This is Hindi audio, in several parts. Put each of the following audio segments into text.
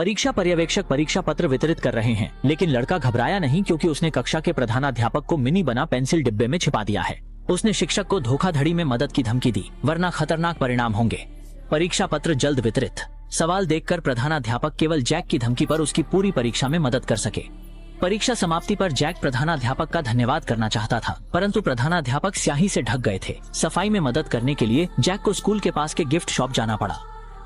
परीक्षा पर्यवेक्षक परीक्षा पत्र वितरित कर रहे हैं, लेकिन लड़का घबराया नहीं क्योंकि उसने कक्षा के प्रधानाध्यापक को मिनी बना पेंसिल डिब्बे में छिपा दिया है। उसने शिक्षक को धोखाधड़ी में मदद की धमकी दी, वरना खतरनाक परिणाम होंगे। परीक्षा पत्र जल्द वितरित। सवाल देखकर प्रधानाध्यापक केवल जैक की धमकी पर उसकी पूरी परीक्षा में मदद कर सके। परीक्षा समाप्ति पर जैक प्रधानाध्यापक का धन्यवाद करना चाहता था, परंतु प्रधानाध्यापक स्याही से ढक गए थे। सफाई में मदद करने के लिए जैक को स्कूल के पास के गिफ्ट शॉप जाना पड़ा।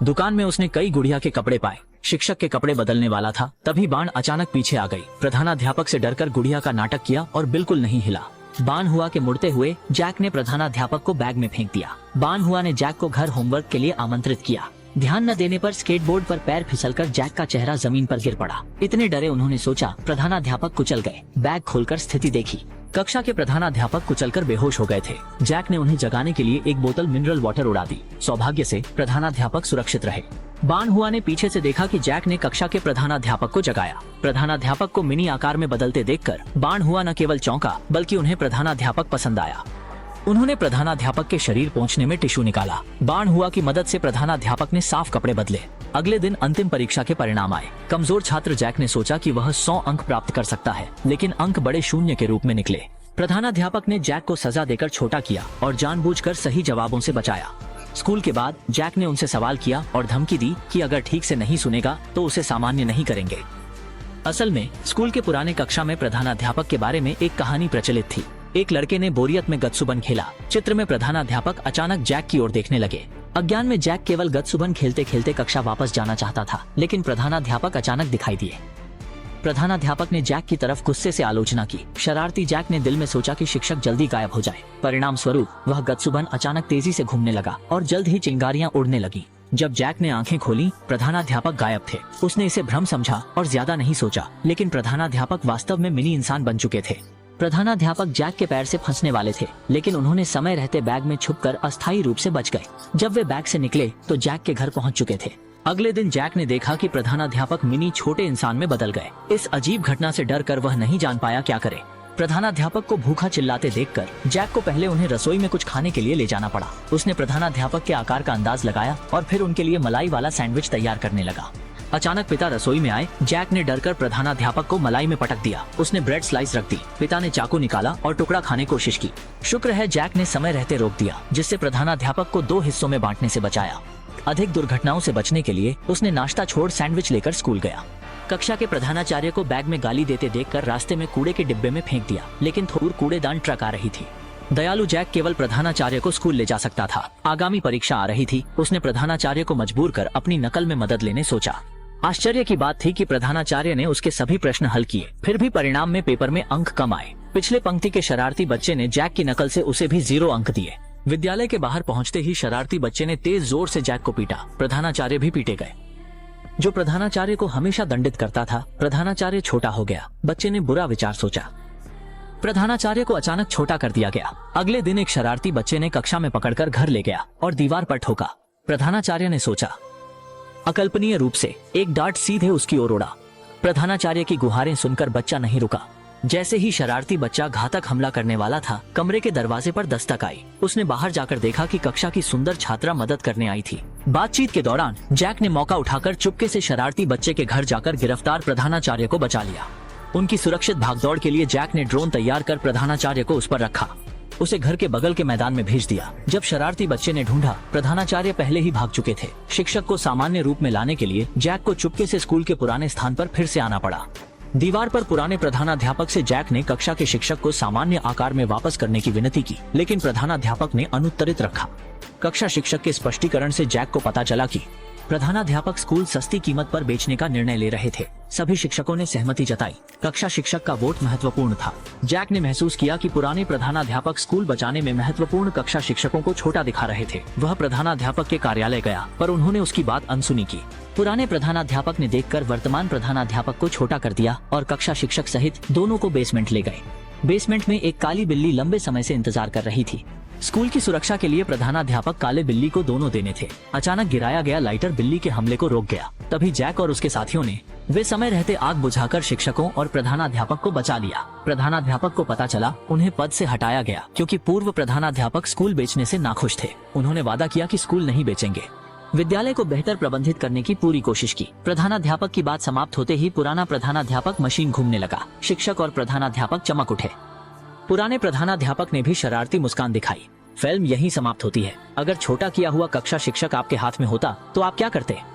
दुकान में उसने कई गुड़िया के कपड़े पाए। शिक्षक के कपड़े बदलने वाला था, तभी बाण अचानक पीछे आ गई। प्रधानाध्यापक से डरकर गुड़िया का नाटक किया और बिल्कुल नहीं हिला। बाण हुआ के मुड़ते हुए जैक ने प्रधानाध्यापक को बैग में फेंक दिया। बाण हुआ ने जैक को घर होमवर्क के लिए आमंत्रित किया। ध्यान न देने पर स्केटबोर्ड पर पैर फिसलकर जैक का चेहरा जमीन पर गिर पड़ा। इतने डरे उन्होंने सोचा प्रधानाध्यापक कुचल गए। बैग खोलकर स्थिति देखी। कक्षा के प्रधानाध्यापक कुचलकर बेहोश हो गए थे। जैक ने उन्हें जगाने के लिए एक बोतल मिनरल वाटर उड़ा दी। सौभाग्य से प्रधानाध्यापक सुरक्षित रहे। बाण हुआ ने पीछे से देखा कि जैक ने कक्षा के प्रधानाध्यापक को जगाया। प्रधानाध्यापक को मिनी आकार में बदलते देखकर बाण हुआ न केवल चौंका, बल्कि उन्हें प्रधानाध्यापक पसंद आया। उन्होंने प्रधानाध्यापक के शरीर पहुंचने में टिश्यू निकाला। बाण हुआ की मदद से प्रधानाध्यापक ने साफ कपड़े बदले। अगले दिन अंतिम परीक्षा के परिणाम आए। कमजोर छात्र जैक ने सोचा कि वह 100 अंक प्राप्त कर सकता है, लेकिन अंक बड़े शून्य के रूप में निकले। प्रधानाध्यापक ने जैक को सजा देकर छोटा किया और जानबूझकर सही जवाबों से बचाया। स्कूल के बाद जैक ने उनसे सवाल किया और धमकी दी कि अगर ठीक से नहीं सुनेगा तो उसे सामान्य नहीं करेंगे। असल में स्कूल के पुराने कक्षा में प्रधानाध्यापक के बारे में एक कहानी प्रचलित थी। एक लड़के ने बोरियत में गतसुबन खेला। चित्र में प्रधानाध्यापक अचानक जैक की ओर देखने लगे। अज्ञान में जैक केवल गतसुबन खेलते खेलते कक्षा वापस जाना चाहता था, लेकिन प्रधानाध्यापक अचानक दिखाई दिए। प्रधानाध्यापक ने जैक की तरफ गुस्से से आलोचना की। शरारती जैक ने दिल में सोचा कि शिक्षक जल्दी गायब हो जाए। परिणाम स्वरूप वह गतसुबन अचानक तेजी से घूमने लगा और जल्द ही चिंगारियां उड़ने लगी। जब जैक ने आंखें खोली, प्रधानाध्यापक गायब थे। उसने इसे भ्रम समझा और ज्यादा नहीं सोचा, लेकिन प्रधानाध्यापक वास्तव में मिनी इंसान बन चुके थे। प्रधानाध्यापक जैक के पैर से फंसने वाले थे, लेकिन उन्होंने समय रहते बैग में छुपकर अस्थायी रूप से बच गए। जब वे बैग से निकले तो जैक के घर पहुंच चुके थे। अगले दिन जैक ने देखा कि प्रधानाध्यापक मिनी छोटे इंसान में बदल गए। इस अजीब घटना से डरकर वह नहीं जान पाया क्या करे। प्रधानाध्यापक को भूखा चिल्लाते देखकर जैक को पहले उन्हें रसोई में कुछ खाने के लिए ले जाना पड़ा। उसने प्रधानाध्यापक के आकार का अंदाज लगाया और फिर उनके लिए मलाई वाला सैंडविच तैयार करने लगा। अचानक पिता रसोई में आए। जैक ने डरकर प्रधानाध्यापक को मलाई में पटक दिया। उसने ब्रेड स्लाइस रख दी। पिता ने चाकू निकाला और टुकड़ा खाने की कोशिश की। शुक्र है जैक ने समय रहते रोक दिया, जिससे प्रधानाध्यापक को 2 हिस्सों में बांटने से बचाया। अधिक दुर्घटनाओं से बचने के लिए उसने नाश्ता छोड़ सैंडविच लेकर स्कूल गया। कक्षा के प्रधानाचार्य को बैग में गाली देते देखकर रास्ते में कूड़े के डिब्बे में फेंक दिया, लेकिन थोड़ी कूड़ेदान ट्रक आ रही थी। दयालु जैक केवल प्रधानाचार्य को स्कूल ले जा सकता था। आगामी परीक्षा आ रही थी। उसने प्रधानाचार्य को मजबूर कर अपनी नकल में मदद लेने सोचा। आश्चर्य की बात थी कि प्रधानाचार्य ने उसके सभी प्रश्न हल किए, फिर भी परिणाम में पेपर में अंक कम आए। पिछले पंक्ति के शरारती बच्चे ने जैक की नकल से उसे भी 0 अंक दिए। विद्यालय के बाहर पहुंचते ही शरारती बच्चे ने तेज जोर से जैक को पीटा। प्रधानाचार्य भी पीटे गए। जो प्रधानाचार्य को हमेशा दंडित करता था, प्रधानाचार्य छोटा हो गया। बच्चे ने बुरा विचार सोचा। प्रधानाचार्य को अचानक छोटा कर दिया गया। अगले दिन एक शरारती बच्चे ने कक्षा में पकड़कर घर ले गया और दीवार पर ठोका। प्रधानाचार्य ने सोचा। अकल्पनीय रूप से एक डार्ट सीधे उसकी ओर उड़ा। प्रधानाचार्य की गुहारें सुनकर बच्चा नहीं रुका। जैसे ही शरारती बच्चा घातक हमला करने वाला था, कमरे के दरवाजे पर दस्तक आई। उसने बाहर जाकर देखा कि कक्षा की सुंदर छात्रा मदद करने आई थी। बातचीत के दौरान जैक ने मौका उठाकर चुपके से शरारती बच्चे के घर जाकर गिरफ्तार प्रधानाचार्य को बचा लिया। उनकी सुरक्षित भागदौड़ के लिए जैक ने ड्रोन तैयार कर प्रधानाचार्य को उस पर रखा। उसे घर के बगल के मैदान में भेज दिया। जब शरारती बच्चे ने ढूंढा, प्रधानाचार्य पहले ही भाग चुके थे। शिक्षक को सामान्य रूप में लाने के लिए जैक को चुपके से स्कूल के पुराने स्थान पर फिर से आना पड़ा। दीवार पर पुराने प्रधानाध्यापक से जैक ने कक्षा के शिक्षक को सामान्य आकार में वापस करने की विनती की, लेकिन प्रधानाध्यापक ने अनुत्तरित रखा। कक्षा शिक्षक के स्पष्टीकरण से जैक को पता चला कि प्रधानाध्यापक स्कूल सस्ती कीमत पर बेचने का निर्णय ले रहे थे। सभी शिक्षकों ने सहमति जताई। कक्षा शिक्षक का वोट महत्वपूर्ण था। जैक ने महसूस किया कि पुराने प्रधानाध्यापक स्कूल बचाने में महत्वपूर्ण कक्षा शिक्षकों को छोटा दिखा रहे थे। वह प्रधानाध्यापक के कार्यालय गया, पर उन्होंने उसकी बात अनसुनी की। पुराने प्रधानाध्यापक ने देखकर वर्तमान प्रधानाध्यापक को छोटा कर दिया और कक्षा शिक्षक सहित दोनों को बेसमेंट ले गए। बेसमेंट में एक काली बिल्ली लंबे समय से इंतजार कर रही थी। स्कूल की सुरक्षा के लिए प्रधानाध्यापक काले बिल्ली को दोनों देने थे। अचानक गिराया गया लाइटर बिल्ली के हमले को रोक गया। तभी जैक और उसके साथियों ने वे समय रहते आग बुझाकर शिक्षकों और प्रधानाध्यापक को बचा लिया। प्रधानाध्यापक को पता चला, उन्हें पद से हटाया गया क्योंकि पूर्व प्रधानाध्यापक स्कूल बेचने से नाखुश थे। उन्होंने वादा किया कि स्कूल नहीं बेचेंगे। विद्यालय को बेहतर प्रबंधित करने की पूरी कोशिश की। प्रधानाध्यापक की बात समाप्त होते ही पुराना प्रधानाध्यापक मशीन घूमने लगा। शिक्षक और प्रधानाध्यापक चमक उठे। पुराने प्रधानाध्यापक ने भी शरारती मुस्कान दिखाई। फिल्म यहीं समाप्त होती है। अगर छोटा किया हुआ कक्षा शिक्षक आपके हाथ में होता तो आप क्या करते?